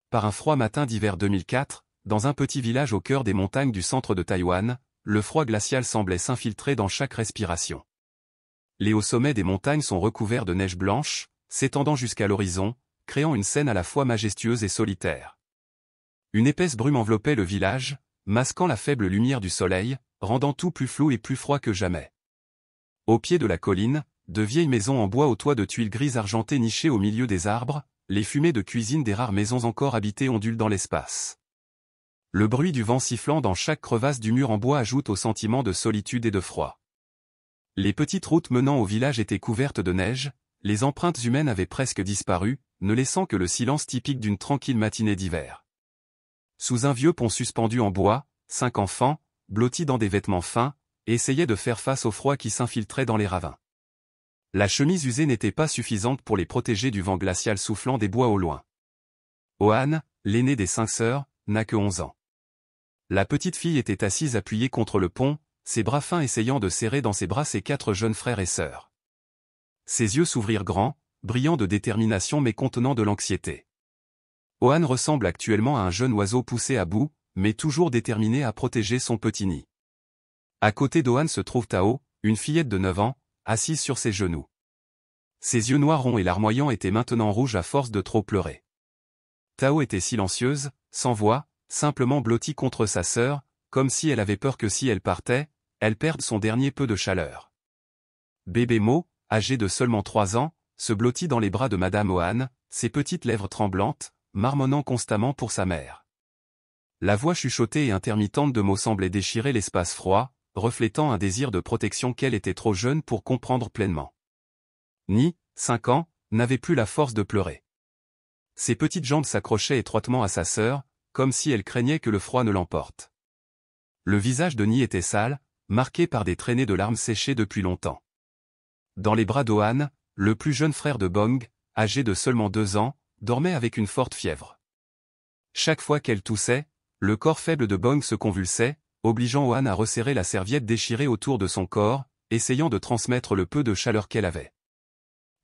par un froid matin d'hiver 2004, dans un petit village au cœur des montagnes du centre de Taïwan, le froid glacial semblait s'infiltrer dans chaque respiration. Les hauts sommets des montagnes sont recouverts de neige blanche, s'étendant jusqu'à l'horizon, créant une scène à la fois majestueuse et solitaire. Une épaisse brume enveloppait le village, masquant la faible lumière du soleil, rendant tout plus flou et plus froid que jamais. Au pied de la colline, de vieilles maisons en bois aux toits de tuiles grises argentées nichées au milieu des arbres, les fumées de cuisine des rares maisons encore habitées ondulent dans l'espace. Le bruit du vent sifflant dans chaque crevasse du mur en bois ajoute au sentiment de solitude et de froid. Les petites routes menant au village étaient couvertes de neige, les empreintes humaines avaient presque disparu, ne laissant que le silence typique d'une tranquille matinée d'hiver. Sous un vieux pont suspendu en bois, 5 enfants, blottis dans des vêtements fins, essayaient de faire face au froid qui s'infiltrait dans les ravins. La chemise usée n'était pas suffisante pour les protéger du vent glacial soufflant des bois au loin. Ohan, l'aînée des 5 sœurs, n'a que 11 ans. La petite fille était assise appuyée contre le pont, ses bras fins essayant de serrer dans ses bras ses 4 jeunes frères et sœurs. Ses yeux s'ouvrirent grands, brillants de détermination mais contenant de l'anxiété. Ohan ressemble actuellement à un jeune oiseau poussé à bout, mais toujours déterminé à protéger son petit nid. À côté d'Ohan se trouve Tao, une fillette de 9 ans, assise sur ses genoux. Ses yeux noirs ronds et larmoyants étaient maintenant rouges à force de trop pleurer. Tao était silencieuse, sans voix, simplement blottie contre sa sœur, comme si elle avait peur que si elle partait, elle perde son dernier peu de chaleur. Bébé Mo, âgé de seulement 3 ans, se blottit dans les bras de Madame Ohan, ses petites lèvres tremblantes, marmonnant constamment pour sa mère. La voix chuchotée et intermittente de Mo semblait déchirer l'espace froid, reflétant un désir de protection qu'elle était trop jeune pour comprendre pleinement. Ni, 5 ans, n'avait plus la force de pleurer. Ses petites jambes s'accrochaient étroitement à sa sœur, comme si elle craignait que le froid ne l'emporte. Le visage de Ni était sale, marqué par des traînées de larmes séchées depuis longtemps. Dans les bras d'Ohan, le plus jeune frère de Bong, âgé de seulement 2 ans, dormait avec une forte fièvre. Chaque fois qu'elle toussait, le corps faible de Bong se convulsait, obligeant Ohan à resserrer la serviette déchirée autour de son corps, essayant de transmettre le peu de chaleur qu'elle avait.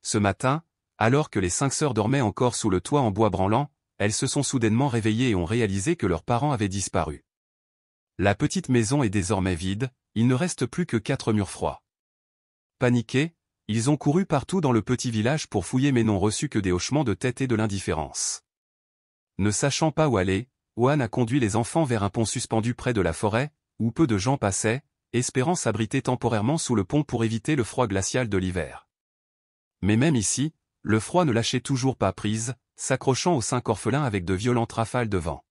Ce matin, alors que les 5 sœurs dormaient encore sous le toit en bois branlant, elles se sont soudainement réveillées et ont réalisé que leurs parents avaient disparu. La petite maison est désormais vide, il ne reste plus que 4 murs froids. Paniqués, ils ont couru partout dans le petit village pour fouiller mais n'ont reçu que des hochements de tête et de l'indifférence. Ne sachant pas où aller, Ohan a conduit les enfants vers un pont suspendu près de la forêt, où peu de gens passaient, espérant s'abriter temporairement sous le pont pour éviter le froid glacial de l'hiver. Mais même ici, le froid ne lâchait toujours pas prise, s'accrochant aux 5 orphelins avec de violentes rafales de vent.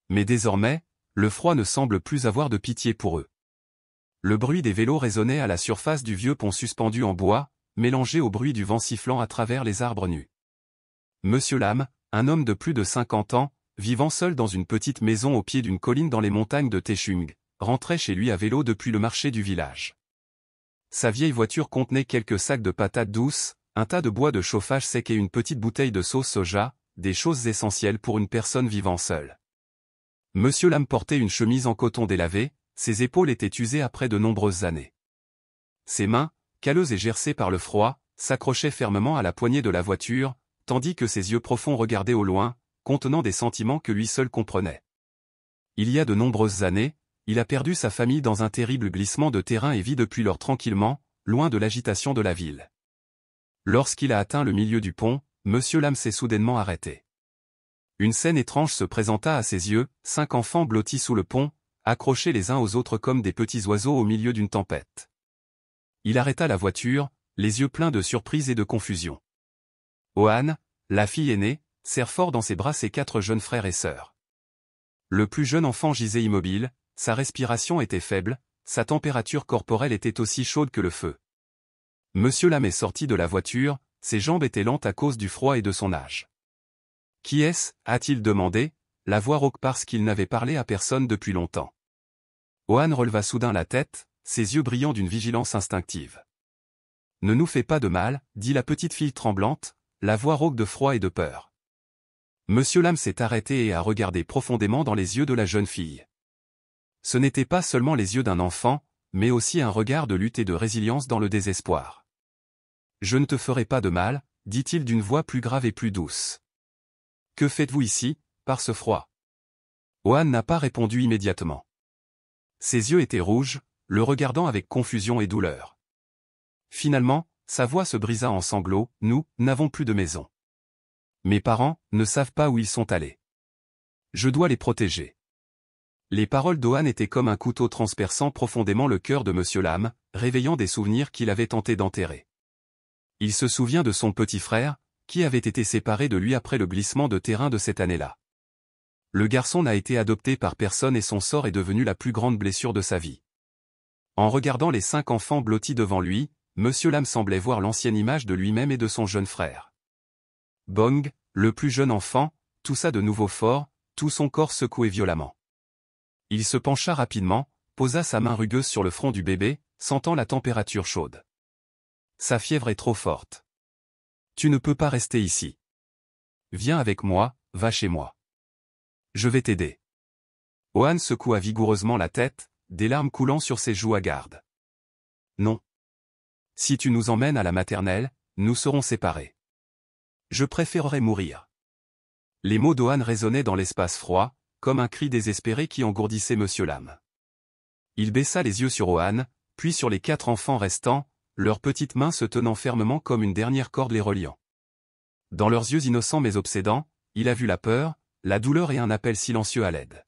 Mais désormais, le froid ne semble plus avoir de pitié pour eux. Le bruit des vélos résonnait à la surface du vieux pont suspendu en bois, mélangé au bruit du vent sifflant à travers les arbres nus. Monsieur Lam, un homme de plus de 50 ans, vivant seul dans une petite maison au pied d'une colline dans les montagnes de Techung, rentrait chez lui à vélo depuis le marché du village. Sa vieille voiture contenait quelques sacs de patates douces, un tas de bois de chauffage sec et une petite bouteille de sauce soja, des choses essentielles pour une personne vivant seule. Monsieur Lam portait une chemise en coton délavé, ses épaules étaient usées après de nombreuses années. Ses mains, calleuses et gercées par le froid, s'accrochaient fermement à la poignée de la voiture, tandis que ses yeux profonds regardaient au loin, contenant des sentiments que lui seul comprenait. Il y a de nombreuses années, il a perdu sa famille dans un terrible glissement de terrain et vit depuis lors tranquillement, loin de l'agitation de la ville. Lorsqu'il a atteint le milieu du pont, Monsieur Lam s'est soudainement arrêté. Une scène étrange se présenta à ses yeux, 5 enfants blottis sous le pont, accrochés les uns aux autres comme des petits oiseaux au milieu d'une tempête. Il arrêta la voiture, les yeux pleins de surprise et de confusion. Ohan, la fille aînée, serre fort dans ses bras ses 4 jeunes frères et sœurs. Le plus jeune enfant gisait immobile, sa respiration était faible, sa température corporelle était aussi chaude que le feu. Monsieur Lam est sorti de la voiture, ses jambes étaient lentes à cause du froid et de son âge. « Qui est-ce » a-t-il demandé, la voix rauque parce qu'il n'avait parlé à personne depuis longtemps. Ohan releva soudain la tête, ses yeux brillant d'une vigilance instinctive. « Ne nous fais pas de mal, dit la petite fille tremblante, la voix rauque de froid et de peur. Monsieur Lam s'est arrêté et a regardé profondément dans les yeux de la jeune fille. Ce n'étaient pas seulement les yeux d'un enfant, mais aussi un regard de lutte et de résilience dans le désespoir. « Je ne te ferai pas de mal, dit-il d'une voix plus grave et plus douce. Que faites-vous ici, par ce froid. Ohan n'a pas répondu immédiatement. Ses yeux étaient rouges, le regardant avec confusion et douleur. Finalement, sa voix se brisa en sanglots. « Nous n'avons plus de maison. Mes parents ne savent pas où ils sont allés. Je dois les protéger. » Les paroles d'Ohan étaient comme un couteau transperçant profondément le cœur de Monsieur Lam, réveillant des souvenirs qu'il avait tenté d'enterrer. Il se souvient de son petit frère, qui avait été séparé de lui après le glissement de terrain de cette année-là. Le garçon n'a été adopté par personne et son sort est devenu la plus grande blessure de sa vie. En regardant les 5 enfants blottis devant lui, Monsieur Lam semblait voir l'ancienne image de lui-même et de son jeune frère. Bong, le plus jeune enfant, toussa de nouveau fort, tout son corps secoué violemment. Il se pencha rapidement, posa sa main rugueuse sur le front du bébé, sentant la température chaude. Sa fièvre est trop forte. Tu ne peux pas rester ici. Viens avec moi, va chez moi. Je vais t'aider. Ohan secoua vigoureusement la tête, des larmes coulant sur ses joues hagardes. Non. Si tu nous emmènes à la maternelle, nous serons séparés. Je préférerais mourir. Les mots d'Ohan résonnaient dans l'espace froid, comme un cri désespéré qui engourdissait Monsieur Lam. Il baissa les yeux sur Ohan, puis sur les 4 enfants restants, leurs petites mains se tenant fermement comme une dernière corde les reliant. Dans leurs yeux innocents mais obsédants, il a vu la peur, la douleur et un appel silencieux à l'aide.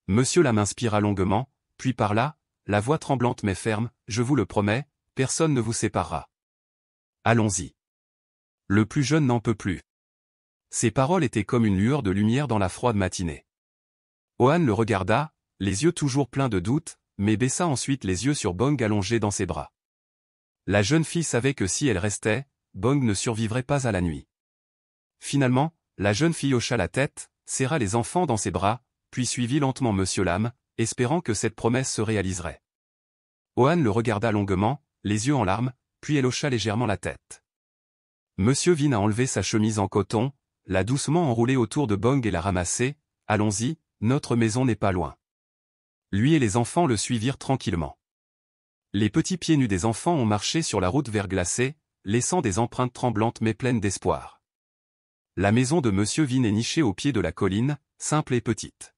Monsieur Lam inspira longuement, puis parla, la voix tremblante mais ferme, « Je vous le promets, personne ne vous séparera. Allons-y. » Le plus jeune n'en peut plus. Ces paroles étaient comme une lueur de lumière dans la froide matinée. Ohan le regarda, les yeux toujours pleins de doute, mais baissa ensuite les yeux sur Bong allongé dans ses bras. La jeune fille savait que si elle restait, Bong ne survivrait pas à la nuit. Finalement, la jeune fille hocha la tête, serra les enfants dans ses bras, puis suivit lentement Monsieur Lam, espérant que cette promesse se réaliserait. Ohan le regarda longuement, les yeux en larmes, puis elle hocha légèrement la tête. Monsieur Vin a enlevé sa chemise en coton, l'a doucement enroulée autour de Bong et l'a ramassée. « Allons-y, notre maison n'est pas loin. » Lui et les enfants le suivirent tranquillement. Les petits pieds nus des enfants ont marché sur la route verglacée, laissant des empreintes tremblantes mais pleines d'espoir. La maison de Monsieur Vin est nichée au pied de la colline, simple et petite.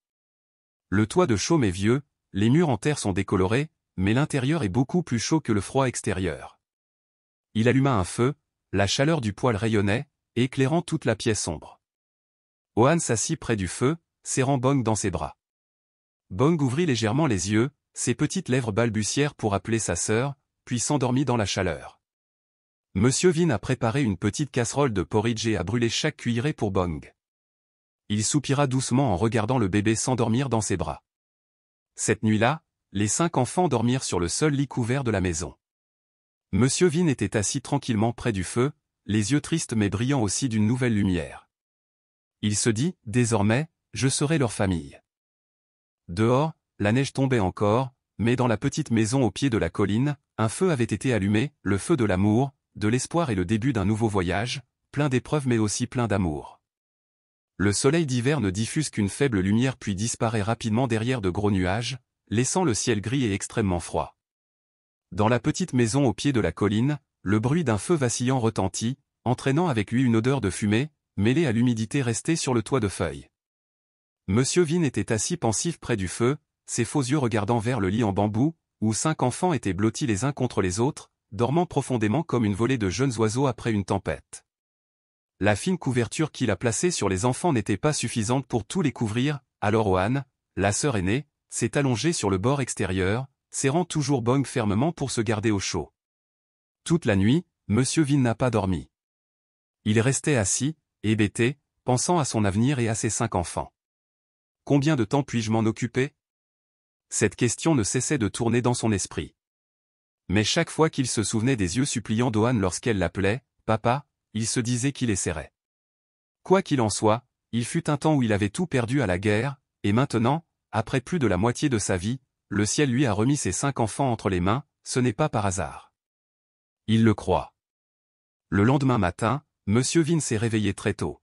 Le toit de chaume est vieux, les murs en terre sont décolorés, mais l'intérieur est beaucoup plus chaud que le froid extérieur. Il alluma un feu, la chaleur du poêle rayonnait, éclairant toute la pièce sombre. Ohan s'assit près du feu, serrant Bong dans ses bras. Bong ouvrit légèrement les yeux, ses petites lèvres balbutièrent pour appeler sa sœur, puis s'endormit dans la chaleur. Monsieur Vin a préparé une petite casserole de porridge et a brûlé chaque cuillerée pour Bong. Il soupira doucement en regardant le bébé s'endormir dans ses bras. Cette nuit-là, les 5 enfants dormirent sur le seul lit couvert de la maison. Monsieur Vin était assis tranquillement près du feu, les yeux tristes mais brillants aussi d'une nouvelle lumière. Il se dit, désormais, je serai leur famille. Dehors, la neige tombait encore, mais dans la petite maison au pied de la colline, un feu avait été allumé, le feu de l'amour, de l'espoir et le début d'un nouveau voyage, plein d'épreuves mais aussi plein d'amour. Le soleil d'hiver ne diffuse qu'une faible lumière puis disparaît rapidement derrière de gros nuages, laissant le ciel gris et extrêmement froid. Dans la petite maison au pied de la colline, le bruit d'un feu vacillant retentit, entraînant avec lui une odeur de fumée, mêlée à l'humidité restée sur le toit de feuilles. Monsieur Vin était assis pensif près du feu, ses faux yeux regardant vers le lit en bambou, où 5 enfants étaient blottis les uns contre les autres, dormant profondément comme une volée de jeunes oiseaux après une tempête. La fine couverture qu'il a placée sur les enfants n'était pas suffisante pour tous les couvrir, alors Ohan, la sœur aînée, s'est allongée sur le bord extérieur, serrant toujours Bong fermement pour se garder au chaud. Toute la nuit, Monsieur Vin n'a pas dormi. Il restait assis, hébété, pensant à son avenir et à ses 5 enfants. Combien de temps puis-je m'en occuper? Cette question ne cessait de tourner dans son esprit. Mais chaque fois qu'il se souvenait des yeux suppliants d'Ohan lorsqu'elle l'appelait « Papa », il se disait qu'il essaierait. Quoi qu'il en soit, il fut un temps où il avait tout perdu à la guerre, et maintenant, après plus de la moitié de sa vie, le ciel lui a remis ses 5 enfants entre les mains, ce n'est pas par hasard. Il le croit. Le lendemain matin, Monsieur Vin s'est réveillé très tôt.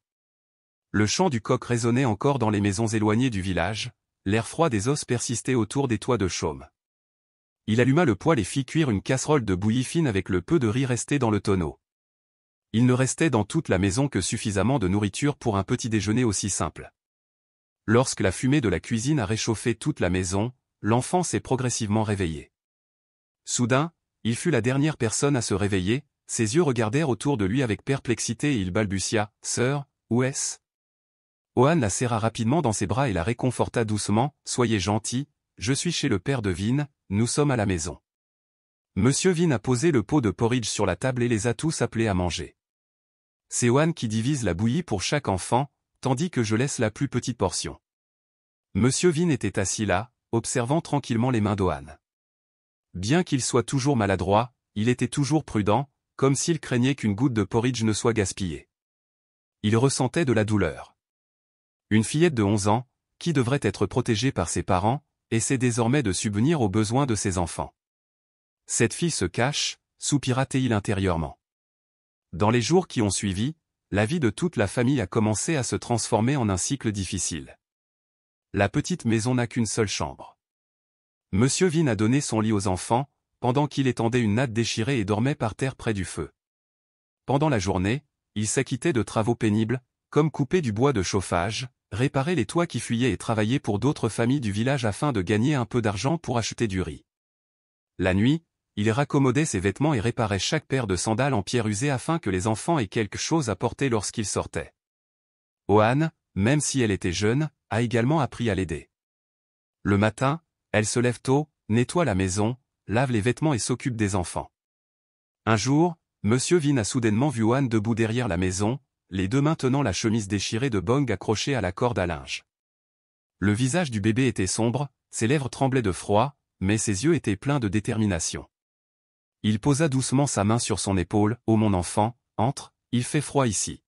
Le chant du coq résonnait encore dans les maisons éloignées du village, l'air froid des os persistait autour des toits de chaume. Il alluma le poêle et fit cuire une casserole de bouillie fine avec le peu de riz resté dans le tonneau. Il ne restait dans toute la maison que suffisamment de nourriture pour un petit déjeuner aussi simple. Lorsque la fumée de la cuisine a réchauffé toute la maison, l'enfant s'est progressivement réveillé. Soudain, il fut la dernière personne à se réveiller, ses yeux regardèrent autour de lui avec perplexité et il balbutia « Sœur, où est-ce » Ohan la serra rapidement dans ses bras et la réconforta doucement « Soyez gentil, je suis chez le père de Vin, nous sommes à la maison. » Monsieur Vin a posé le pot de porridge sur la table et les a tous appelés à manger. C'est Ohan qui divise la bouillie pour chaque enfant, tandis que je laisse la plus petite portion. Monsieur Vin était assis là, observant tranquillement les mains d'Ohan. Bien qu'il soit toujours maladroit, il était toujours prudent, comme s'il craignait qu'une goutte de porridge ne soit gaspillée. Il ressentait de la douleur. Une fillette de 11 ans, qui devrait être protégée par ses parents, essaie désormais de subvenir aux besoins de ses enfants. Cette fille se cache, soupira-t-il intérieurement. Dans les jours qui ont suivi, la vie de toute la famille a commencé à se transformer en un cycle difficile. La petite maison n'a qu'une seule chambre. Monsieur Vin a donné son lit aux enfants, pendant qu'il étendait une natte déchirée et dormait par terre près du feu. Pendant la journée, il s'acquittait de travaux pénibles, comme couper du bois de chauffage, réparer les toits qui fuyaient et travailler pour d'autres familles du village afin de gagner un peu d'argent pour acheter du riz. La nuit, il raccommodait ses vêtements et réparait chaque paire de sandales en pierre usée afin que les enfants aient quelque chose à porter lorsqu'ils sortaient. Ohan, même si elle était jeune, a également appris à l'aider. Le matin, elle se lève tôt, nettoie la maison, lave les vêtements et s'occupe des enfants. Un jour, Monsieur Vin a soudainement vu Ohan debout derrière la maison, les deux mains tenant la chemise déchirée de Bong accrochée à la corde à linge. Le visage du bébé était sombre, ses lèvres tremblaient de froid, mais ses yeux étaient pleins de détermination. Il posa doucement sa main sur son épaule. « Oh mon enfant, entre, il fait froid ici. »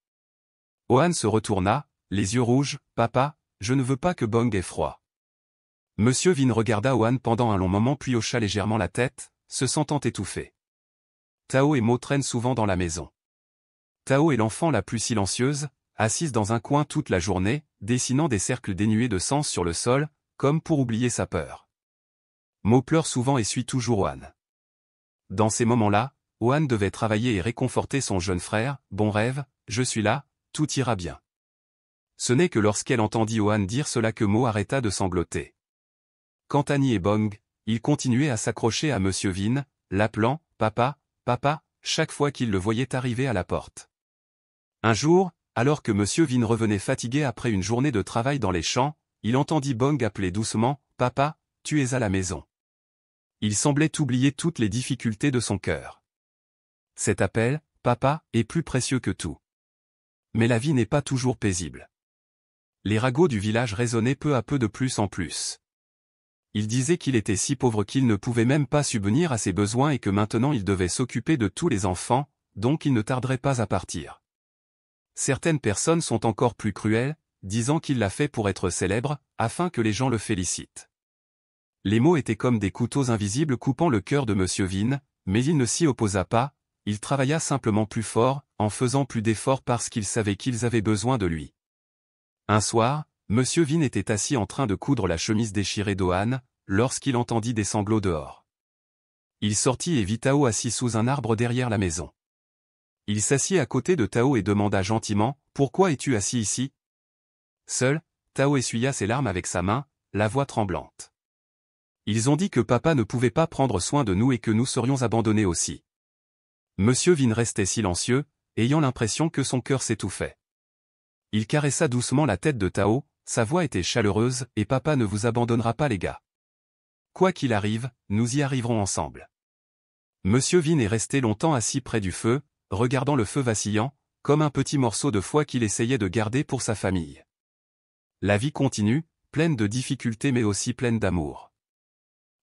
Ohan se retourna, les yeux rouges. « Papa, je ne veux pas que Bong ait froid. » Monsieur Vin regarda Ohan pendant un long moment puis hocha légèrement la tête, se sentant étouffé. Tao et Mo traînent souvent dans la maison. Tao est l'enfant la plus silencieuse, assise dans un coin toute la journée, dessinant des cercles dénués de sens sur le sol, comme pour oublier sa peur. Mo pleure souvent et suit toujours Ohan. Dans ces moments-là, Ohan devait travailler et réconforter son jeune frère. « Bon rêve, je suis là, tout ira bien. » Ce n'est que lorsqu'elle entendit Ohan dire cela que Mo arrêta de sangloter. Quant à Annie et Bong, ils continuaient à s'accrocher à Monsieur Vin, l'appelant « Papa, papa », chaque fois qu'ils le voyaient arriver à la porte. Un jour, alors que Monsieur Vin revenait fatigué après une journée de travail dans les champs, il entendit Bong appeler doucement « Papa, tu es à la maison. » Il semblait oublier toutes les difficultés de son cœur. Cet appel, « Papa », est plus précieux que tout. Mais la vie n'est pas toujours paisible. Les ragots du village résonnaient peu à peu de plus en plus. Il disait qu'il était si pauvre qu'il ne pouvait même pas subvenir à ses besoins et que maintenant il devait s'occuper de tous les enfants, donc il ne tarderait pas à partir. Certaines personnes sont encore plus cruelles, disant qu'il l'a fait pour être célèbre, afin que les gens le félicitent. Les mots étaient comme des couteaux invisibles coupant le cœur de Monsieur Vin, mais il ne s'y opposa pas, il travailla simplement plus fort, en faisant plus d'efforts parce qu'il savait qu'ils avaient besoin de lui. Un soir, Monsieur Vin était assis en train de coudre la chemise déchirée d'Ohan, lorsqu'il entendit des sanglots dehors. Il sortit et vit Tao assis sous un arbre derrière la maison. Il s'assit à côté de Tao et demanda gentiment « Pourquoi es-tu assis ici ?» Seul, Tao essuya ses larmes avec sa main, la voix tremblante. Ils ont dit que papa ne pouvait pas prendre soin de nous et que nous serions abandonnés aussi. Monsieur Vin restait silencieux, ayant l'impression que son cœur s'étouffait. Il caressa doucement la tête de Tao, sa voix était chaleureuse, « Et papa ne vous abandonnera pas les gars. Quoi qu'il arrive, nous y arriverons ensemble. » Monsieur Vin est resté longtemps assis près du feu, regardant le feu vacillant, comme un petit morceau de foie qu'il essayait de garder pour sa famille. La vie continue, pleine de difficultés mais aussi pleine d'amour.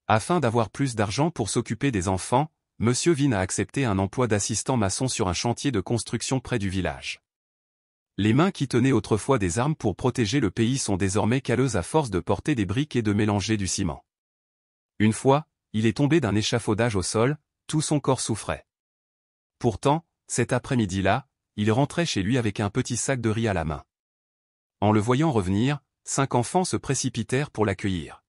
Afin d'avoir plus d'argent pour s'occuper des enfants, Monsieur Vin a accepté un emploi d'assistant maçon sur un chantier de construction près du village. Les mains qui tenaient autrefois des armes pour protéger le pays sont désormais calleuses à force de porter des briques et de mélanger du ciment. Une fois, il est tombé d'un échafaudage au sol, tout son corps souffrait. Pourtant, cet après-midi-là, il rentrait chez lui avec un petit sac de riz à la main. En le voyant revenir, 5 enfants se précipitèrent pour l'accueillir.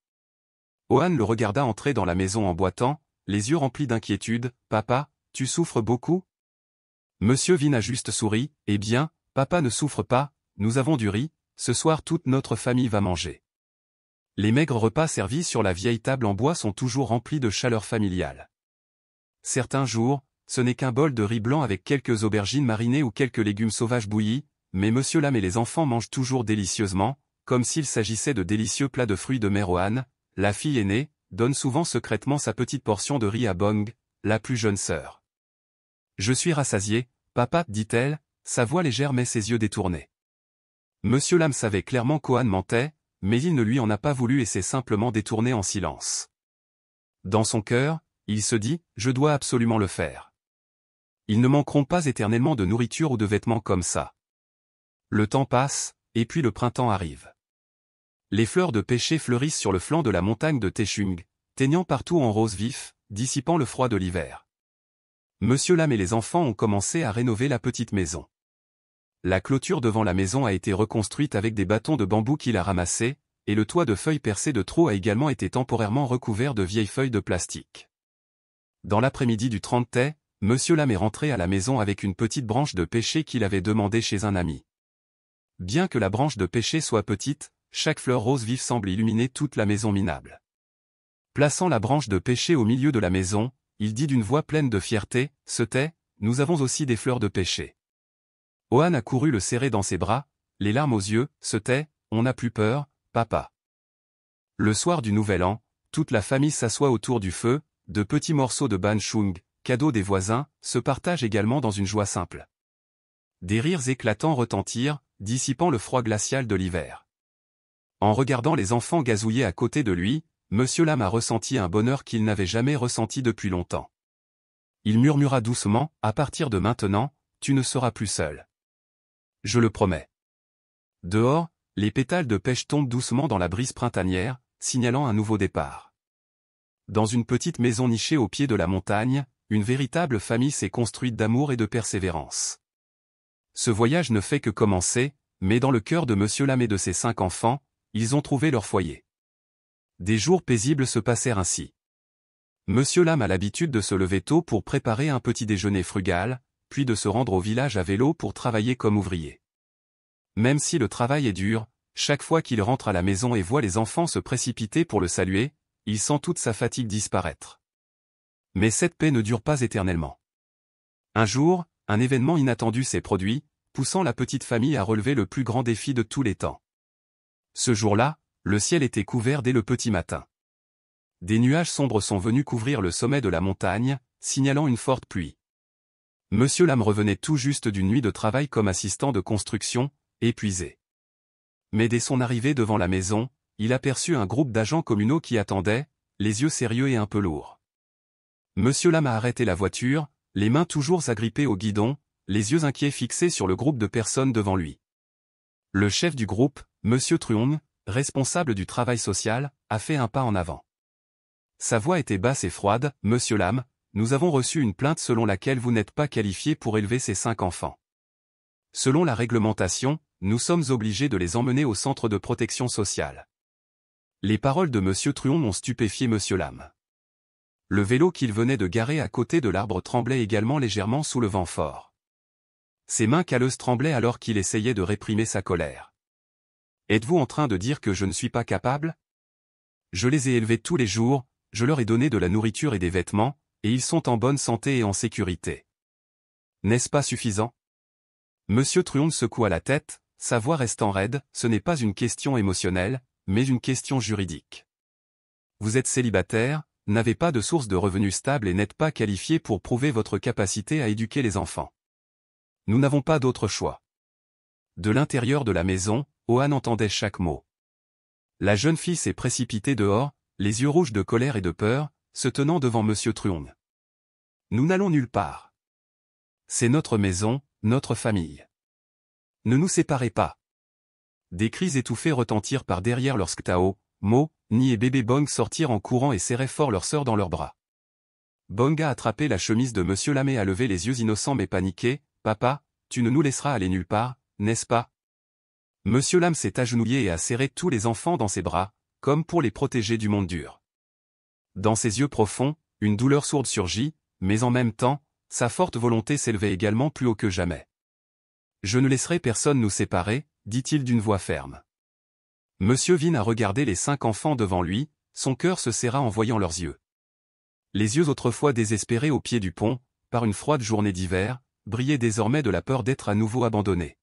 Ohan le regarda entrer dans la maison en boitant, les yeux remplis d'inquiétude. « Papa, tu souffres beaucoup ?» Monsieur Vin a juste souri. « Eh bien, papa ne souffre pas, nous avons du riz, ce soir toute notre famille va manger. Les maigres repas servis sur la vieille table en bois sont toujours remplis de chaleur familiale. Certains jours, ce n'est qu'un bol de riz blanc avec quelques aubergines marinées ou quelques légumes sauvages bouillis, mais Monsieur Lam et les enfants mangent toujours délicieusement, comme s'il s'agissait de délicieux plats de fruits de mer. Ohan, la fille aînée, donne souvent secrètement sa petite portion de riz à Bong, la plus jeune sœur. Je suis rassasiée, papa, dit-elle, sa voix légère mais ses yeux détournés. Monsieur Lam savait clairement qu'Ohan mentait, mais il ne lui en a pas voulu et s'est simplement détourné en silence. Dans son cœur, il se dit, je dois absolument le faire. Ils ne manqueront pas éternellement de nourriture ou de vêtements comme ça. Le temps passe, et puis le printemps arrive. Les fleurs de pêcher fleurissent sur le flanc de la montagne de Techung, teignant partout en rose vif, dissipant le froid de l'hiver. Monsieur Lam et les enfants ont commencé à rénover la petite maison. La clôture devant la maison a été reconstruite avec des bâtons de bambou qu'il a ramassés, et le toit de feuilles percées de trous a également été temporairement recouvert de vieilles feuilles de plastique. Dans l'après-midi du 30 Tay, Monsieur Lam est rentré à la maison avec une petite branche de pêcher qu'il avait demandée chez un ami. Bien que la branche de pêcher soit petite, chaque fleur rose vive semble illuminer toute la maison minable. Plaçant la branche de pêcher au milieu de la maison, il dit d'une voix pleine de fierté, « Ce Tay, nous avons aussi des fleurs de pêcher. » Ohan a couru le serrer dans ses bras, les larmes aux yeux, « Ce Tay, on n'a plus peur, papa. » Le soir du Nouvel An, toute la famille s'assoit autour du feu, de petits morceaux de ban chung, cadeaux des voisins, se partagent également dans une joie simple. Des rires éclatants retentirent, dissipant le froid glacial de l'hiver. En regardant les enfants gazouiller à côté de lui, Monsieur Lam a ressenti un bonheur qu'il n'avait jamais ressenti depuis longtemps. Il murmura doucement, « À partir de maintenant, tu ne seras plus seul. Je le promets. » Dehors, les pétales de pêche tombent doucement dans la brise printanière, signalant un nouveau départ. Dans une petite maison nichée au pied de la montagne, une véritable famille s'est construite d'amour et de persévérance. Ce voyage ne fait que commencer, mais dans le cœur de Monsieur Lam et de ses 5 enfants, ils ont trouvé leur foyer. Des jours paisibles se passèrent ainsi. Monsieur Lam a l'habitude de se lever tôt pour préparer un petit déjeuner frugal, puis de se rendre au village à vélo pour travailler comme ouvrier. Même si le travail est dur, chaque fois qu'il rentre à la maison et voit les enfants se précipiter pour le saluer, il sent toute sa fatigue disparaître. Mais cette paix ne dure pas éternellement. Un jour, un événement inattendu s'est produit, poussant la petite famille à relever le plus grand défi de tous les temps. Ce jour-là, le ciel était couvert dès le petit matin. Des nuages sombres sont venus couvrir le sommet de la montagne, signalant une forte pluie. Monsieur Lam revenait tout juste d'une nuit de travail comme assistant de construction, épuisé. Mais dès son arrivée devant la maison, il aperçut un groupe d'agents communaux qui attendaient, les yeux sérieux et un peu lourds. Monsieur Lam a arrêté la voiture, les mains toujours agrippées au guidon, les yeux inquiets fixés sur le groupe de personnes devant lui. Le chef du groupe, Monsieur Truong, responsable du travail social, a fait un pas en avant. Sa voix était basse et froide, « Monsieur Lam, nous avons reçu une plainte selon laquelle vous n'êtes pas qualifié pour élever ces 5 enfants. Selon la réglementation, nous sommes obligés de les emmener au centre de protection sociale. » Les paroles de Monsieur Truong ont stupéfié Monsieur Lam. Le vélo qu'il venait de garer à côté de l'arbre tremblait également légèrement sous le vent fort. Ses mains calleuses tremblaient alors qu'il essayait de réprimer sa colère. « Êtes-vous en train de dire que je ne suis pas capable? Je les ai élevés tous les jours, je leur ai donné de la nourriture et des vêtements, et ils sont en bonne santé et en sécurité. N'est-ce pas suffisant? » Monsieur Truong secoua la tête, sa voix restant raide, « Ce n'est pas une question émotionnelle, mais une question juridique. Vous êtes célibataire, n'avez pas de source de revenus stable et n'êtes pas qualifié pour prouver votre capacité à éduquer les enfants. Nous n'avons pas d'autre choix. » De l'intérieur de la maison, Ohan entendait chaque mot. La jeune fille s'est précipitée dehors, les yeux rouges de colère et de peur, se tenant devant Monsieur Truong. « Nous n'allons nulle part. C'est notre maison, notre famille. Ne nous séparez pas. » Des cris étouffés retentirent par derrière lorsque Tao, Mo, Ni et bébé Bong sortirent en courant et serraient fort leur sœur dans leurs bras. Bong a attrapé la chemise de Monsieur Lam et a levé les yeux innocents mais paniqués. « Papa, tu ne nous laisseras aller nulle part, n'est-ce pas? » Monsieur Lam s'est agenouillé et a serré tous les enfants dans ses bras, comme pour les protéger du monde dur. Dans ses yeux profonds, une douleur sourde surgit, mais en même temps, sa forte volonté s'élevait également plus haut que jamais. Je ne laisserai personne nous séparer, dit-il d'une voix ferme. Monsieur Vine a regardé les 5 enfants devant lui, son cœur se serra en voyant leurs yeux. Les yeux autrefois désespérés au pied du pont, par une froide journée d'hiver, brillaient désormais de la peur d'être à nouveau abandonnés.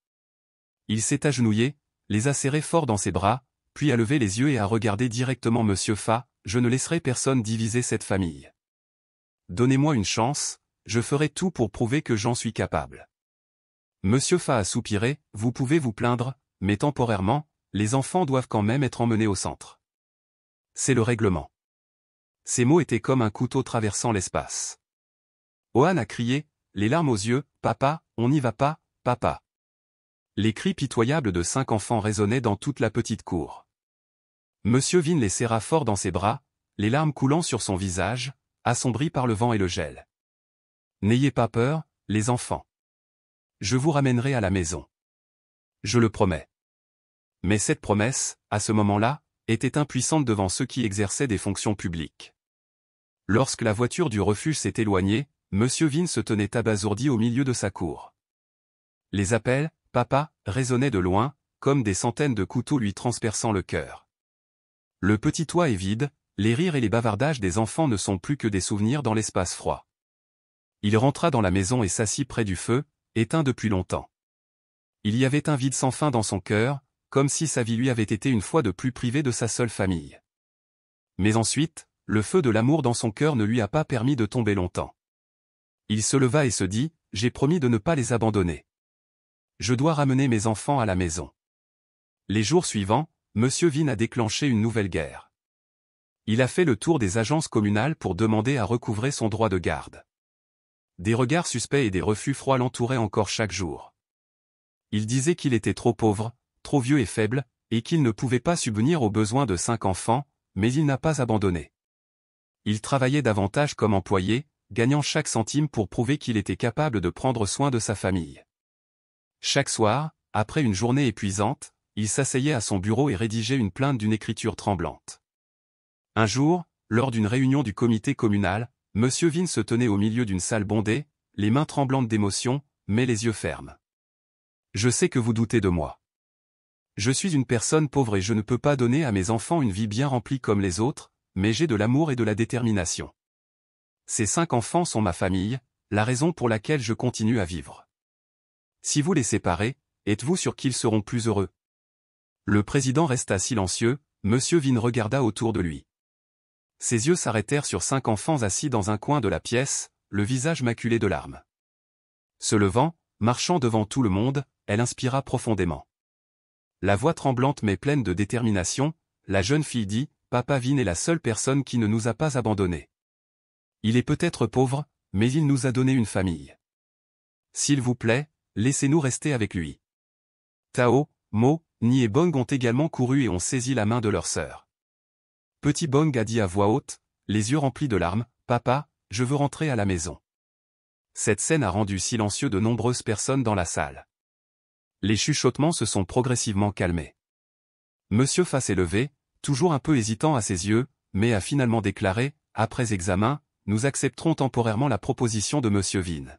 Il s'est agenouillé, les a serrés fort dans ses bras, puis a levé les yeux et a regardé directement Monsieur Fa, je ne laisserai personne diviser cette famille. Donnez-moi une chance, je ferai tout pour prouver que j'en suis capable. Monsieur Fa a soupiré, vous pouvez vous plaindre, mais temporairement, les enfants doivent quand même être emmenés au centre. C'est le règlement. Ces mots étaient comme un couteau traversant l'espace. Ohan a crié, les larmes aux yeux, papa, on n'y va pas, papa. Les cris pitoyables de 5 enfants résonnaient dans toute la petite cour. Monsieur Vine les serra fort dans ses bras, les larmes coulant sur son visage, assombri par le vent et le gel. N'ayez pas peur, les enfants. Je vous ramènerai à la maison. Je le promets. Mais cette promesse, à ce moment-là, était impuissante devant ceux qui exerçaient des fonctions publiques. Lorsque la voiture du refuge s'est éloignée, Monsieur Vine se tenait abasourdi au milieu de sa cour. Les appels, papa, résonnaient de loin, comme des centaines de couteaux lui transperçant le cœur. Le petit toit est vide, les rires et les bavardages des enfants ne sont plus que des souvenirs dans l'espace froid. Il rentra dans la maison et s'assit près du feu, éteint depuis longtemps. Il y avait un vide sans fin dans son cœur, comme si sa vie lui avait été une fois de plus privée de sa seule famille. Mais ensuite, le feu de l'amour dans son cœur ne lui a pas permis de tomber longtemps. Il se leva et se dit, j'ai promis de ne pas les abandonner. Je dois ramener mes enfants à la maison. Les jours suivants, Monsieur Vine a déclenché une nouvelle guerre. Il a fait le tour des agences communales pour demander à recouvrer son droit de garde. Des regards suspects et des refus froids l'entouraient encore chaque jour. Il disait qu'il était trop pauvre, trop vieux et faible, et qu'il ne pouvait pas subvenir aux besoins de 5 enfants, mais il n'a pas abandonné. Il travaillait davantage comme employé, gagnant chaque centime pour prouver qu'il était capable de prendre soin de sa famille. Chaque soir, après une journée épuisante, il s'asseyait à son bureau et rédigeait une plainte d'une écriture tremblante. Un jour, lors d'une réunion du comité communal, Monsieur Vine se tenait au milieu d'une salle bondée, les mains tremblantes d'émotion, mais les yeux fermes. Je sais que vous doutez de moi. Je suis une personne pauvre et je ne peux pas donner à mes enfants une vie bien remplie comme les autres, mais j'ai de l'amour et de la détermination. Ces 5 enfants sont ma famille, la raison pour laquelle je continue à vivre. Si vous les séparez, êtes-vous sûr qu'ils seront plus heureux? Le président resta silencieux, Monsieur Vine regarda autour de lui. Ses yeux s'arrêtèrent sur 5 enfants assis dans un coin de la pièce, le visage maculé de larmes. Se levant, marchant devant tout le monde, elle inspira profondément. La voix tremblante mais pleine de détermination, la jeune fille dit, « Papa Vine est la seule personne qui ne nous a pas abandonnés. Il est peut-être pauvre, mais il nous a donné une famille. S'il vous plaît, laissez-nous rester avec lui. » Tao, Mo, Ni et Bong ont également couru et ont saisi la main de leur sœur. Petit Bong a dit à voix haute, les yeux remplis de larmes, « Papa, je veux rentrer à la maison. » Cette scène a rendu silencieux de nombreuses personnes dans la salle. Les chuchotements se sont progressivement calmés. Monsieur Fa s'est levé, toujours un peu hésitant à ses yeux, mais a finalement déclaré, après examen, nous accepterons temporairement la proposition de Monsieur Vine.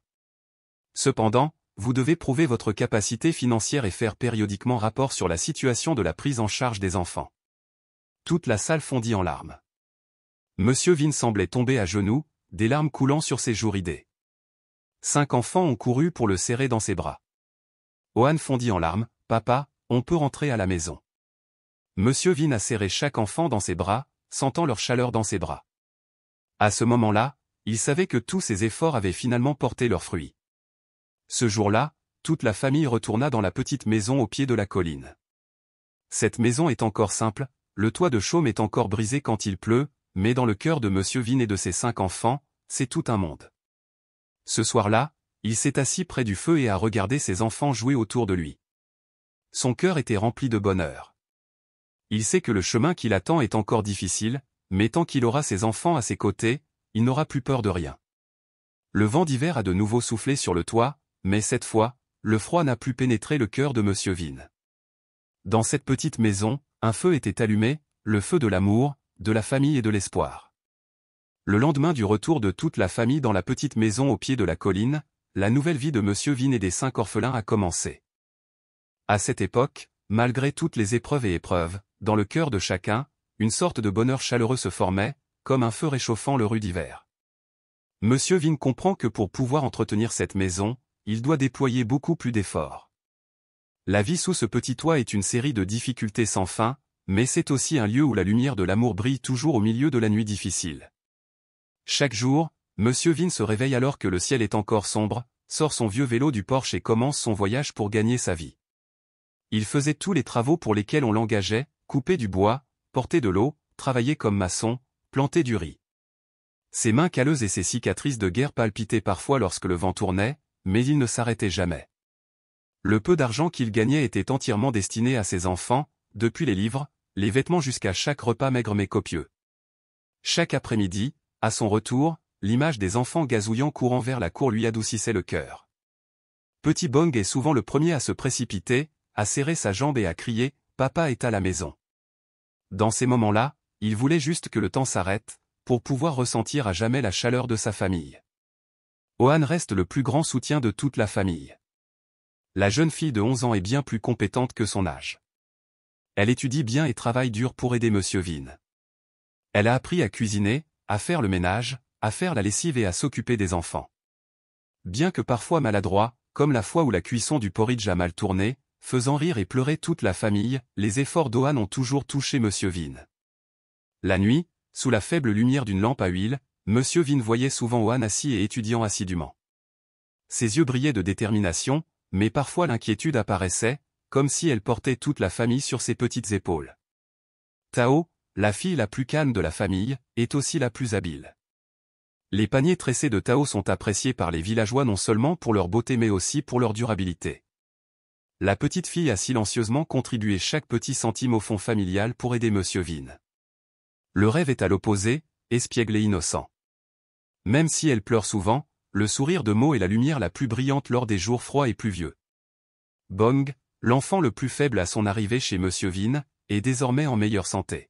Cependant, vous devez prouver votre capacité financière et faire périodiquement rapport sur la situation de la prise en charge des enfants. Toute la salle fondit en larmes. Monsieur Vine semblait tomber à genoux, des larmes coulant sur ses joues ridées. 5 enfants ont couru pour le serrer dans ses bras. Ohan fondit en larmes, « Papa, on peut rentrer à la maison. » Monsieur Vine a serré chaque enfant dans ses bras, sentant leur chaleur dans ses bras. À ce moment-là, il savait que tous ses efforts avaient finalement porté leurs fruits. Ce jour-là, toute la famille retourna dans la petite maison au pied de la colline. Cette maison est encore simple, le toit de chaume est encore brisé quand il pleut, mais dans le cœur de Monsieur Vine et de ses 5 enfants, c'est tout un monde. Ce soir-là, il s'est assis près du feu et a regardé ses enfants jouer autour de lui. Son cœur était rempli de bonheur. Il sait que le chemin qui l'attend est encore difficile, mais tant qu'il aura ses enfants à ses côtés, il n'aura plus peur de rien. Le vent d'hiver a de nouveau soufflé sur le toit, mais cette fois, le froid n'a plus pénétré le cœur de Monsieur Vine. Dans cette petite maison, un feu était allumé, le feu de l'amour, de la famille et de l'espoir. Le lendemain du retour de toute la famille dans la petite maison au pied de la colline, la nouvelle vie de Monsieur Vine et des 5 orphelins a commencé. À cette époque, malgré toutes les épreuves et épreuves, dans le cœur de chacun, une sorte de bonheur chaleureux se formait, comme un feu réchauffant le rude hiver. Monsieur Vine comprend que pour pouvoir entretenir cette maison, il doit déployer beaucoup plus d'efforts. La vie sous ce petit toit est une série de difficultés sans fin, mais c'est aussi un lieu où la lumière de l'amour brille toujours au milieu de la nuit difficile. Chaque jour, Monsieur Vine se réveille alors que le ciel est encore sombre, sort son vieux vélo du porche et commence son voyage pour gagner sa vie. Il faisait tous les travaux pour lesquels on l'engageait, couper du bois, porter de l'eau, travailler comme maçon, planter du riz. Ses mains calleuses et ses cicatrices de guerre palpitaient parfois lorsque le vent tournait, mais il ne s'arrêtait jamais. Le peu d'argent qu'il gagnait était entièrement destiné à ses enfants, depuis les livres, les vêtements jusqu'à chaque repas maigre mais copieux. Chaque après-midi, à son retour, l'image des enfants gazouillant courant vers la cour lui adoucissait le cœur. Petit Bong est souvent le premier à se précipiter, à serrer sa jambe et à crier « Papa est à la maison ». Dans ces moments-là, il voulait juste que le temps s'arrête, pour pouvoir ressentir à jamais la chaleur de sa famille. Ohan reste le plus grand soutien de toute la famille. La jeune fille de 11 ans est bien plus compétente que son âge. Elle étudie bien et travaille dur pour aider Monsieur Vine. Elle a appris à cuisiner, à faire le ménage, à faire la lessive et à s'occuper des enfants. Bien que parfois maladroit, comme la fois où la cuisson du porridge a mal tourné, faisant rire et pleurer toute la famille, les efforts d'Ohan ont toujours touché Monsieur Vine. La nuit, sous la faible lumière d'une lampe à huile, Monsieur Vine voyait souvent Ohan assis et étudiant assidûment. Ses yeux brillaient de détermination, mais parfois l'inquiétude apparaissait, comme si elle portait toute la famille sur ses petites épaules. Tao, la fille la plus calme de la famille, est aussi la plus habile. Les paniers tressés de Tao sont appréciés par les villageois non seulement pour leur beauté mais aussi pour leur durabilité. La petite fille a silencieusement contribué chaque petit centime au fonds familial pour aider Monsieur Vine. Le rêve est à l'opposé, espiègle et innocent. Même si elle pleure souvent, le sourire de Mo est la lumière la plus brillante lors des jours froids et pluvieux. Bong, l'enfant le plus faible à son arrivée chez Monsieur Vine, est désormais en meilleure santé.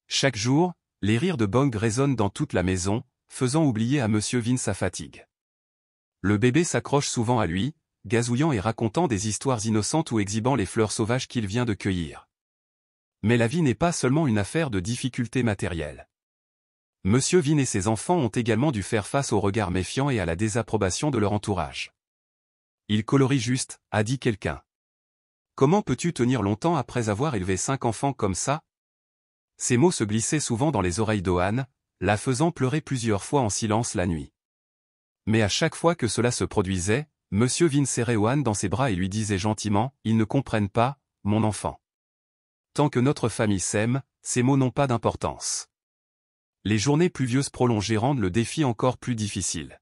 Chaque jour, les rires de Bong résonnent dans toute la maison, faisant oublier à Monsieur Vine sa fatigue. Le bébé s'accroche souvent à lui, gazouillant et racontant des histoires innocentes ou exhibant les fleurs sauvages qu'il vient de cueillir. Mais la vie n'est pas seulement une affaire de difficultés matérielles. Monsieur Vine et ses enfants ont également dû faire face aux regards méfiants et à la désapprobation de leur entourage. Il colorie juste, a dit quelqu'un. Comment peux-tu tenir longtemps après avoir élevé 5 enfants comme ça? Ces mots se glissaient souvent dans les oreilles d'Ohan, la faisant pleurer plusieurs fois en silence la nuit. Mais à chaque fois que cela se produisait, Monsieur Vine serrait Ohan dans ses bras et lui disait gentiment « Ils ne comprennent pas, mon enfant. Tant que notre famille s'aime, ces mots n'ont pas d'importance. » Les journées pluvieuses prolongées rendent le défi encore plus difficile.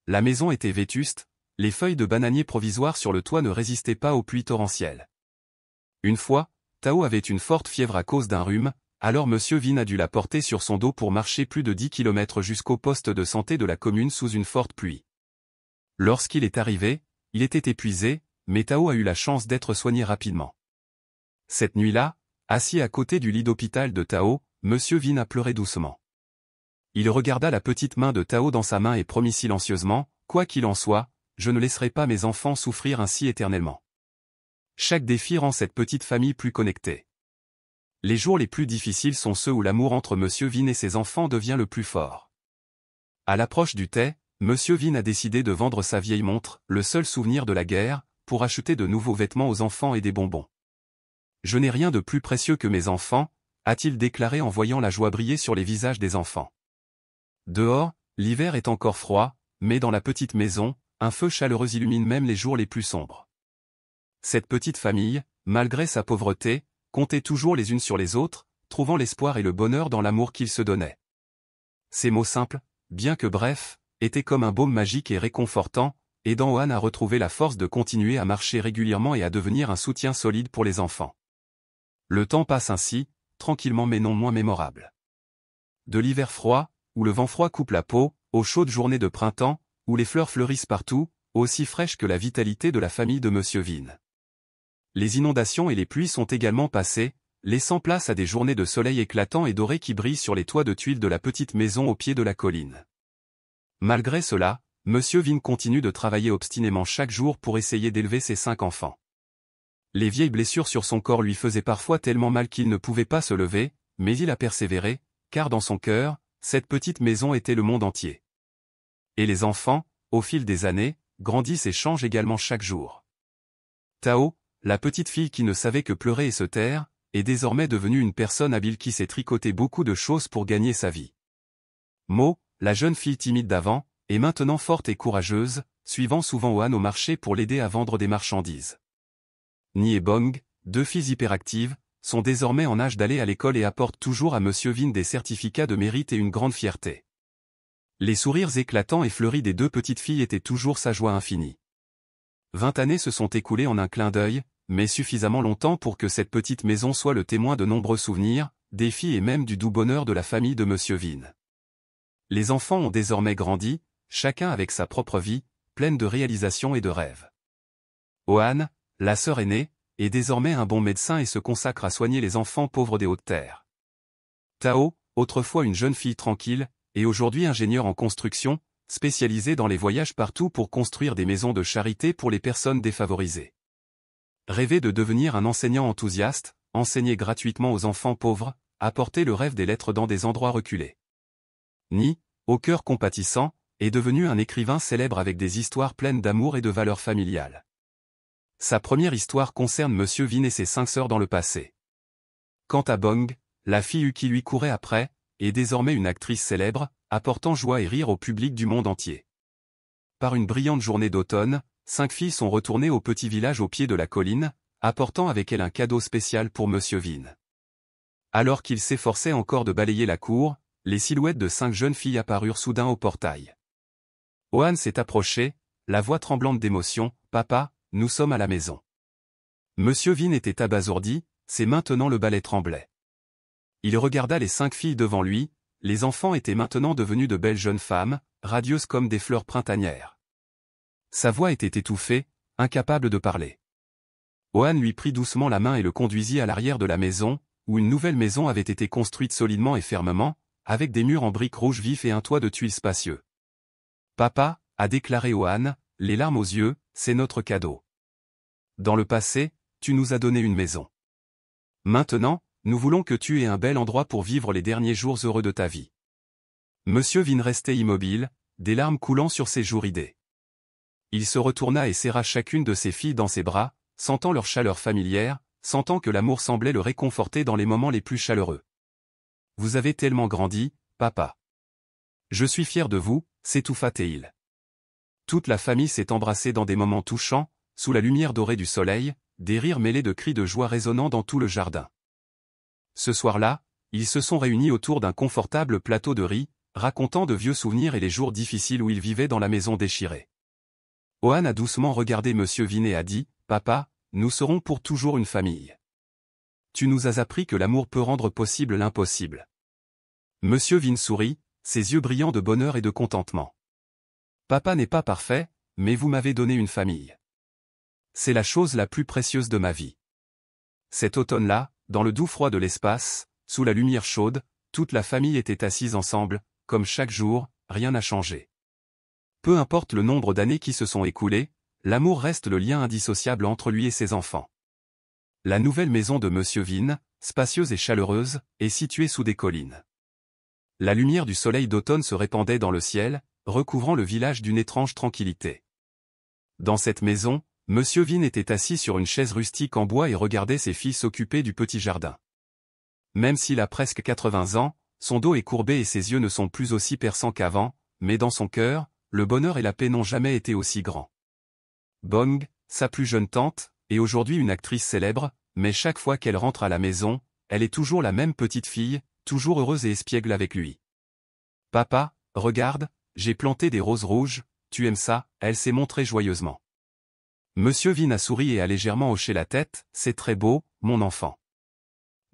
La maison était vétuste, les feuilles de bananier provisoires sur le toit ne résistaient pas aux pluies torrentielles. Une fois, Tao avait une forte fièvre à cause d'un rhume, alors Monsieur Vine a dû la porter sur son dos pour marcher plus de 10 km jusqu'au poste de santé de la commune sous une forte pluie. Lorsqu'il est arrivé, il était épuisé, mais Tao a eu la chance d'être soigné rapidement. Cette nuit-là, assis à côté du lit d'hôpital de Tao, Monsieur Vine a pleuré doucement. Il regarda la petite main de Tao dans sa main et promit silencieusement, « Quoi qu'il en soit, je ne laisserai pas mes enfants souffrir ainsi éternellement. » Chaque défi rend cette petite famille plus connectée. Les jours les plus difficiles sont ceux où l'amour entre Monsieur Vine et ses enfants devient le plus fort. À l'approche du thé, Monsieur Vine a décidé de vendre sa vieille montre, le seul souvenir de la guerre, pour acheter de nouveaux vêtements aux enfants et des bonbons. « Je n'ai rien de plus précieux que mes enfants, » a-t-il déclaré en voyant la joie briller sur les visages des enfants. Dehors, l'hiver est encore froid, mais dans la petite maison, un feu chaleureux illumine même les jours les plus sombres. Cette petite famille, malgré sa pauvreté, comptait toujours les unes sur les autres, trouvant l'espoir et le bonheur dans l'amour qu'ils se donnaient. Ces mots simples, bien que brefs, étaient comme un baume magique et réconfortant, aidant Ohan à retrouver la force de continuer à marcher régulièrement et à devenir un soutien solide pour les enfants. Le temps passe ainsi, tranquillement mais non moins mémorable. De l'hiver froid, où le vent froid coupe la peau, aux chaudes journées de printemps, où les fleurs fleurissent partout, aussi fraîches que la vitalité de la famille de Monsieur Vine. Les inondations et les pluies sont également passées, laissant place à des journées de soleil éclatant et doré qui brillent sur les toits de tuiles de la petite maison au pied de la colline. Malgré cela, Monsieur Vine continue de travailler obstinément chaque jour pour essayer d'élever ses 5 enfants. Les vieilles blessures sur son corps lui faisaient parfois tellement mal qu'il ne pouvait pas se lever, mais il a persévéré, car dans son cœur, cette petite maison était le monde entier. Et les enfants, au fil des années, grandissent et changent également chaque jour. Tao, la petite fille qui ne savait que pleurer et se taire, est désormais devenue une personne habile qui sait tricoter beaucoup de choses pour gagner sa vie. Mo, la jeune fille timide d'avant, est maintenant forte et courageuse, suivant souvent Ohan au marché pour l'aider à vendre des marchandises. Ni et Bong, deux filles hyperactives, sont désormais en âge d'aller à l'école et apportent toujours à Monsieur Vin des certificats de mérite et une grande fierté. Les sourires éclatants et fleuris des deux petites filles étaient toujours sa joie infinie. 20 années se sont écoulées en un clin d'œil, mais suffisamment longtemps pour que cette petite maison soit le témoin de nombreux souvenirs, défis et même du doux bonheur de la famille de Monsieur Vin. Les enfants ont désormais grandi, chacun avec sa propre vie, pleine de réalisations et de rêves. Ohan, la sœur aînée, est désormais un bon médecin et se consacre à soigner les enfants pauvres des Hautes-Terres. Tao, autrefois une jeune fille tranquille, est aujourd'hui ingénieure en construction, spécialisée dans les voyages partout pour construire des maisons de charité pour les personnes défavorisées. Rêver de devenir un enseignant enthousiaste, enseigner gratuitement aux enfants pauvres, apporter le rêve des lettres dans des endroits reculés. Ni, au cœur compatissant, est devenu un écrivain célèbre avec des histoires pleines d'amour et de valeurs familiales. Sa première histoire concerne Monsieur Vin et ses 5 sœurs dans le passé. Quant à Bong, la fille qui lui courait après, est désormais une actrice célèbre, apportant joie et rire au public du monde entier. Par une brillante journée d'automne, 5 filles sont retournées au petit village au pied de la colline, apportant avec elles un cadeau spécial pour Monsieur Vin. Alors qu'il s'efforçait encore de balayer la cour, les silhouettes de 5 jeunes filles apparurent soudain au portail. Ohan s'est approché, la voix tremblante d'émotion, « Papa, nous sommes à la maison. » Monsieur Vin était abasourdi, c'est maintenant le balai tremblait. Il regarda les 5 filles devant lui, les enfants étaient maintenant devenus de belles jeunes femmes, radieuses comme des fleurs printanières. Sa voix était étouffée, incapable de parler. Ohan lui prit doucement la main et le conduisit à l'arrière de la maison, où une nouvelle maison avait été construite solidement et fermement, avec des murs en briques rouges vifs et un toit de tuiles spacieux. « Papa, » a déclaré Ohan, les larmes aux yeux, « c'est notre cadeau. Dans le passé, tu nous as donné une maison. Maintenant, nous voulons que tu aies un bel endroit pour vivre les derniers jours heureux de ta vie. » Monsieur Vin restait immobile, des larmes coulant sur ses joues ridées. Il se retourna et serra chacune de ses filles dans ses bras, sentant leur chaleur familière, sentant que l'amour semblait le réconforter dans les moments les plus chaleureux. « Vous avez tellement grandi, papa. Je suis fier de vous, » s'étouffa-t-il. Toute la famille s'est embrassée dans des moments touchants, sous la lumière dorée du soleil, des rires mêlés de cris de joie résonnant dans tout le jardin. Ce soir-là, ils se sont réunis autour d'un confortable plateau de riz, racontant de vieux souvenirs et les jours difficiles où ils vivaient dans la maison déchirée. Ohan a doucement regardé Monsieur Vin et a dit, « Papa, nous serons pour toujours une famille. Tu nous as appris que l'amour peut rendre possible l'impossible. » Monsieur Vin sourit, ses yeux brillants de bonheur et de contentement. « Papa n'est pas parfait, mais vous m'avez donné une famille. C'est la chose la plus précieuse de ma vie. » Cet automne-là, dans le doux froid de l'espace, sous la lumière chaude, toute la famille était assise ensemble, comme chaque jour, rien n'a changé. Peu importe le nombre d'années qui se sont écoulées, l'amour reste le lien indissociable entre lui et ses enfants. La nouvelle maison de Monsieur Vin, spacieuse et chaleureuse, est située sous des collines. La lumière du soleil d'automne se répandait dans le ciel, recouvrant le village d'une étrange tranquillité. Dans cette maison, Monsieur Vin était assis sur une chaise rustique en bois et regardait ses filles s'occuper du petit jardin. Même s'il a presque 80 ans, son dos est courbé et ses yeux ne sont plus aussi perçants qu'avant, mais dans son cœur, le bonheur et la paix n'ont jamais été aussi grands. Bong, sa plus jeune tante, est aujourd'hui une actrice célèbre, mais chaque fois qu'elle rentre à la maison, elle est toujours la même petite fille, toujours heureuse et espiègle avec lui. « Papa, regarde, j'ai planté des roses rouges, tu aimes ça ?» Elle s'est montrée joyeusement. Monsieur Vin a souri et a légèrement hoché la tête, « C'est très beau, mon enfant.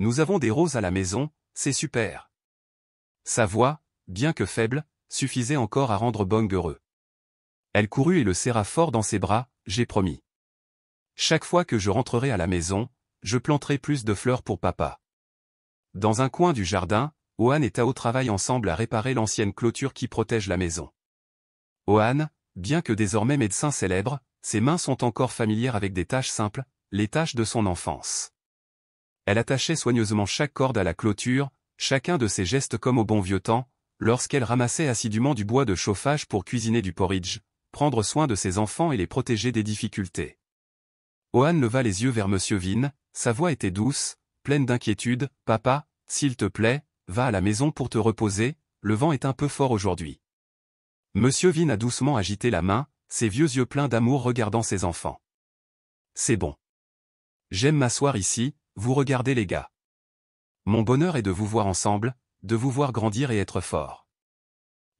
Nous avons des roses à la maison, c'est super. » Sa voix, bien que faible, suffisait encore à rendre Bong heureux. Elle courut et le serra fort dans ses bras, « J'ai promis. Chaque fois que je rentrerai à la maison, je planterai plus de fleurs pour papa. » Dans un coin du jardin, Ohan et Tao travaillent ensemble à réparer l'ancienne clôture qui protège la maison. Ohan, bien que désormais médecin célèbre, ses mains sont encore familières avec des tâches simples, les tâches de son enfance. Elle attachait soigneusement chaque corde à la clôture, chacun de ses gestes comme au bon vieux temps, lorsqu'elle ramassait assidûment du bois de chauffage pour cuisiner du porridge, prendre soin de ses enfants et les protéger des difficultés. Ohan leva les yeux vers Monsieur Vin, sa voix était douce, pleine d'inquiétude. « Papa, s'il te plaît, va à la maison pour te reposer, le vent est un peu fort aujourd'hui. » Monsieur Vin a doucement agité la main, ses vieux yeux pleins d'amour regardant ses enfants. « C'est bon. J'aime m'asseoir ici, vous regardez les gars. Mon bonheur est de vous voir ensemble, de vous voir grandir et être fort. »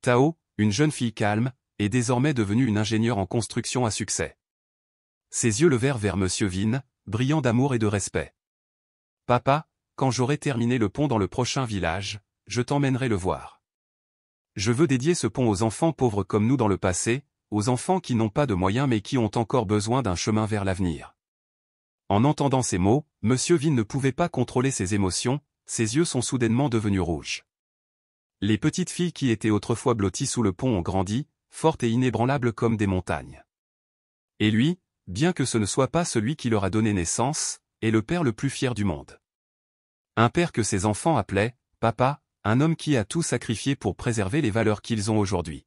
Tao, une jeune fille calme, est désormais devenue une ingénieure en construction à succès. Ses yeux levèrent vers Monsieur Vin, brillants d'amour et de respect. « Papa, quand j'aurai terminé le pont dans le prochain village, je t'emmènerai le voir. Je veux dédier ce pont aux enfants pauvres comme nous dans le passé, aux enfants qui n'ont pas de moyens mais qui ont encore besoin d'un chemin vers l'avenir. » En entendant ces mots, Monsieur Vin ne pouvait pas contrôler ses émotions, ses yeux sont soudainement devenus rouges. Les petites filles qui étaient autrefois blotties sous le pont ont grandi, fortes et inébranlables comme des montagnes. Et lui, bien que ce ne soit pas celui qui leur a donné naissance, est le père le plus fier du monde. Un père que ses enfants appelaient « papa », un homme qui a tout sacrifié pour préserver les valeurs qu'ils ont aujourd'hui.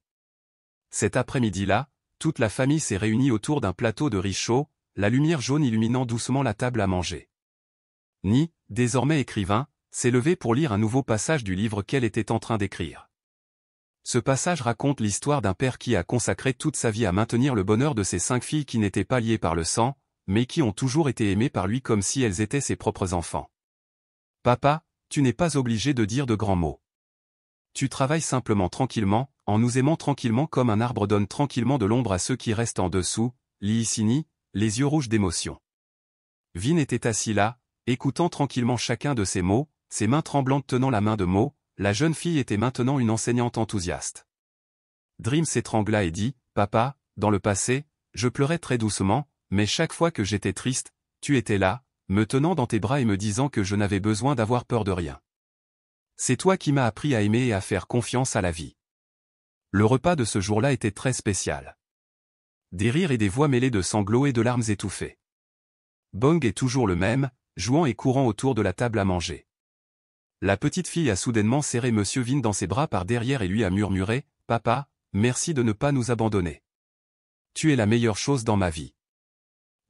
Cet après-midi-là, toute la famille s'est réunie autour d'un plateau de riz chaud, la lumière jaune illuminant doucement la table à manger. Ni, désormais écrivain, s'est levé pour lire un nouveau passage du livre qu'elle était en train d'écrire. Ce passage raconte l'histoire d'un père qui a consacré toute sa vie à maintenir le bonheur de ses 5 filles qui n'étaient pas liées par le sang, mais qui ont toujours été aimées par lui comme si elles étaient ses propres enfants. « Papa, tu n'es pas obligé de dire de grands mots. Tu travailles simplement tranquillement, en nous aimant tranquillement comme un arbre donne tranquillement de l'ombre à ceux qui restent en dessous. » Liicini, les yeux rouges d'émotion. Vin était assis là, écoutant tranquillement chacun de ces mots, ses mains tremblantes tenant la main de Mo. La jeune fille était maintenant une enseignante enthousiaste. Dream s'étrangla et dit, « Papa, dans le passé, je pleurais très doucement, mais chaque fois que j'étais triste, tu étais là, me tenant dans tes bras et me disant que je n'avais besoin d'avoir peur de rien. C'est toi qui m'as appris à aimer et à faire confiance à la vie. » Le repas de ce jour-là était très spécial. Des rires et des voix mêlées de sanglots et de larmes étouffées. Bong est toujours le même, jouant et courant autour de la table à manger. La petite fille a soudainement serré Monsieur Vin dans ses bras par derrière et lui a murmuré, « Papa, merci de ne pas nous abandonner. Tu es la meilleure chose dans ma vie. »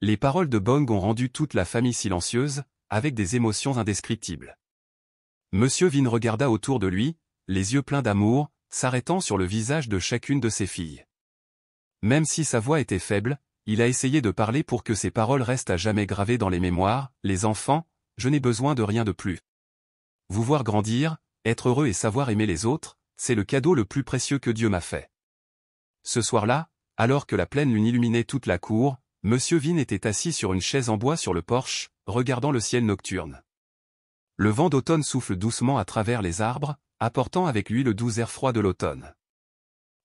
Les paroles de Bong ont rendu toute la famille silencieuse, avec des émotions indescriptibles. Monsieur Vin regarda autour de lui, les yeux pleins d'amour, s'arrêtant sur le visage de chacune de ses filles. Même si sa voix était faible, il a essayé de parler pour que ses paroles restent à jamais gravées dans les mémoires. « Les enfants, je n'ai besoin de rien de plus. Vous voir grandir, être heureux et savoir aimer les autres, c'est le cadeau le plus précieux que Dieu m'a fait. » Ce soir-là, alors que la pleine lune illuminait toute la cour, Monsieur Vin était assis sur une chaise en bois sur le porche, regardant le ciel nocturne. Le vent d'automne souffle doucement à travers les arbres, apportant avec lui le doux air froid de l'automne.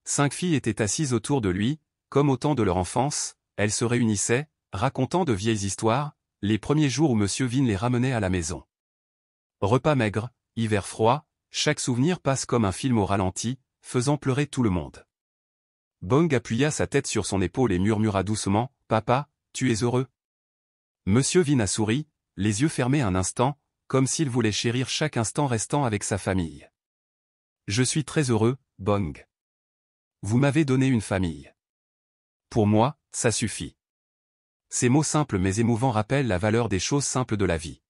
5 filles étaient assises autour de lui, comme au temps de leur enfance, elles se réunissaient, racontant de vieilles histoires, les premiers jours où Monsieur Vin les ramenait à la maison. Repas maigre, hiver froid, chaque souvenir passe comme un film au ralenti, faisant pleurer tout le monde. Bong appuya sa tête sur son épaule et murmura doucement, « Papa, tu es heureux ?» Monsieur Vin a souri, les yeux fermés un instant, comme s'il voulait chérir chaque instant restant avec sa famille. « Je suis très heureux, Bong. Vous m'avez donné une famille. Pour moi, ça suffit. » Ces mots simples mais émouvants rappellent la valeur des choses simples de la vie.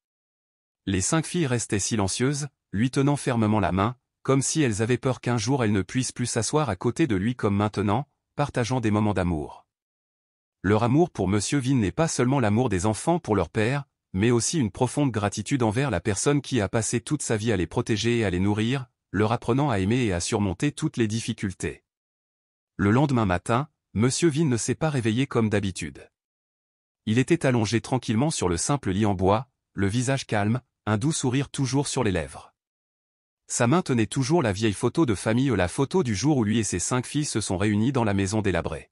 Les 5 filles restaient silencieuses, lui tenant fermement la main, comme si elles avaient peur qu'un jour elles ne puissent plus s'asseoir à côté de lui comme maintenant, partageant des moments d'amour. Leur amour pour Monsieur Vin n'est pas seulement l'amour des enfants pour leur père, mais aussi une profonde gratitude envers la personne qui a passé toute sa vie à les protéger et à les nourrir, leur apprenant à aimer et à surmonter toutes les difficultés. Le lendemain matin, Monsieur Vin ne s'est pas réveillé comme d'habitude. Il était allongé tranquillement sur le simple lit en bois, le visage calme, un doux sourire toujours sur les lèvres. Sa main tenait toujours la vieille photo de famille, la photo du jour où lui et ses 5 filles se sont réunis dans la maison délabrée.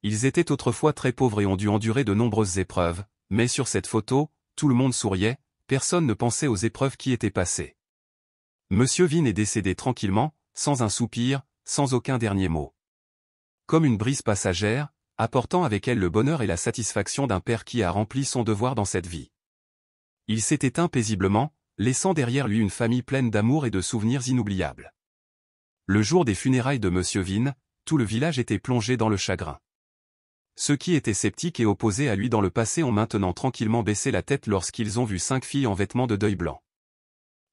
Ils étaient autrefois très pauvres et ont dû endurer de nombreuses épreuves, mais sur cette photo, tout le monde souriait, personne ne pensait aux épreuves qui étaient passées. Monsieur Vin est décédé tranquillement, sans un soupir, sans aucun dernier mot. Comme une brise passagère, apportant avec elle le bonheur et la satisfaction d'un père qui a rempli son devoir dans cette vie. Il s'est éteint paisiblement, laissant derrière lui une famille pleine d'amour et de souvenirs inoubliables. Le jour des funérailles de Monsieur Vine, tout le village était plongé dans le chagrin. Ceux qui étaient sceptiques et opposés à lui dans le passé ont maintenant tranquillement baissé la tête lorsqu'ils ont vu 5 filles en vêtements de deuil blanc.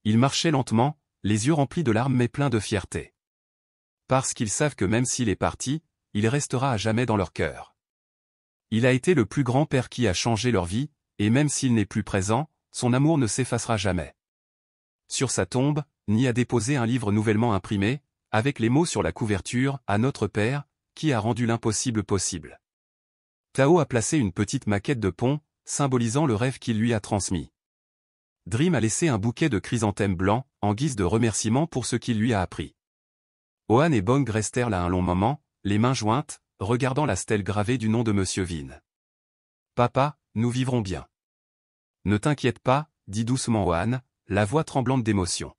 Ils marchaient lentement, les yeux remplis de larmes mais pleins de fierté. Parce qu'ils savent que même s'il est parti, il restera à jamais dans leur cœur. Il a été le plus grand père qui a changé leur vie, et même s'il n'est plus présent, son amour ne s'effacera jamais. Sur sa tombe, Ni a déposé un livre nouvellement imprimé, avec les mots sur la couverture « À notre Père », qui a rendu l'impossible possible. Tao a placé une petite maquette de pont, symbolisant le rêve qu'il lui a transmis. Dream a laissé un bouquet de chrysanthèmes blancs, en guise de remerciement pour ce qu'il lui a appris. Ohan et Bong restèrent là un long moment, les mains jointes, regardant la stèle gravée du nom de Monsieur Vine. « Papa, nous vivrons bien. » « Ne t'inquiète pas, » dit doucement Ohan, la voix tremblante d'émotion.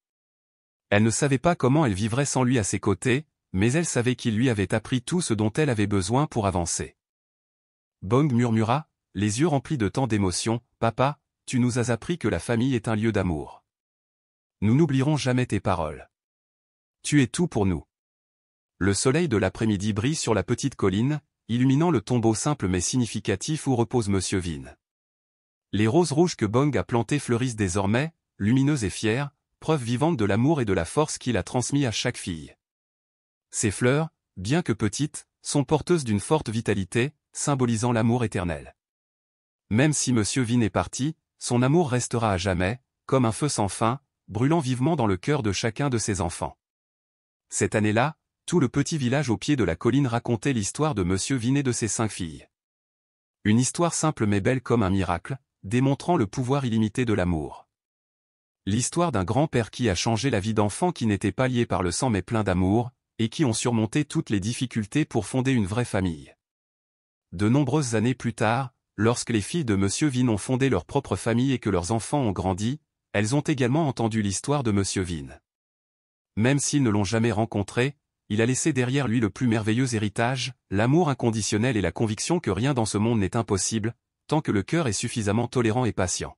Elle ne savait pas comment elle vivrait sans lui à ses côtés, mais elle savait qu'il lui avait appris tout ce dont elle avait besoin pour avancer. Bong murmura, les yeux remplis de tant d'émotion, « Papa, tu nous as appris que la famille est un lieu d'amour. Nous n'oublierons jamais tes paroles. Tu es tout pour nous. » Le soleil de l'après-midi brille sur la petite colline, illuminant le tombeau simple mais significatif où repose Monsieur Vine. Les roses rouges que Bong a plantées fleurissent désormais, lumineuses et fières, preuve vivante de l'amour et de la force qu'il a transmis à chaque fille. Ces fleurs, bien que petites, sont porteuses d'une forte vitalité, symbolisant l'amour éternel. Même si Monsieur Vine est parti, son amour restera à jamais, comme un feu sans fin, brûlant vivement dans le cœur de chacun de ses enfants. Cette année-là, tout le petit village au pied de la colline racontait l'histoire de Monsieur Vine et de ses 5 filles. Une histoire simple mais belle comme un miracle, démontrant le pouvoir illimité de l'amour. L'histoire d'un grand-père qui a changé la vie d'enfants qui n'étaient pas liés par le sang mais pleins d'amour, et qui ont surmonté toutes les difficultés pour fonder une vraie famille. De nombreuses années plus tard, lorsque les filles de Monsieur Vine ont fondé leur propre famille et que leurs enfants ont grandi, elles ont également entendu l'histoire de Monsieur Vine. Même s'ils ne l'ont jamais rencontré, il a laissé derrière lui le plus merveilleux héritage, l'amour inconditionnel et la conviction que rien dans ce monde n'est impossible, tant que le cœur est suffisamment tolérant et patient.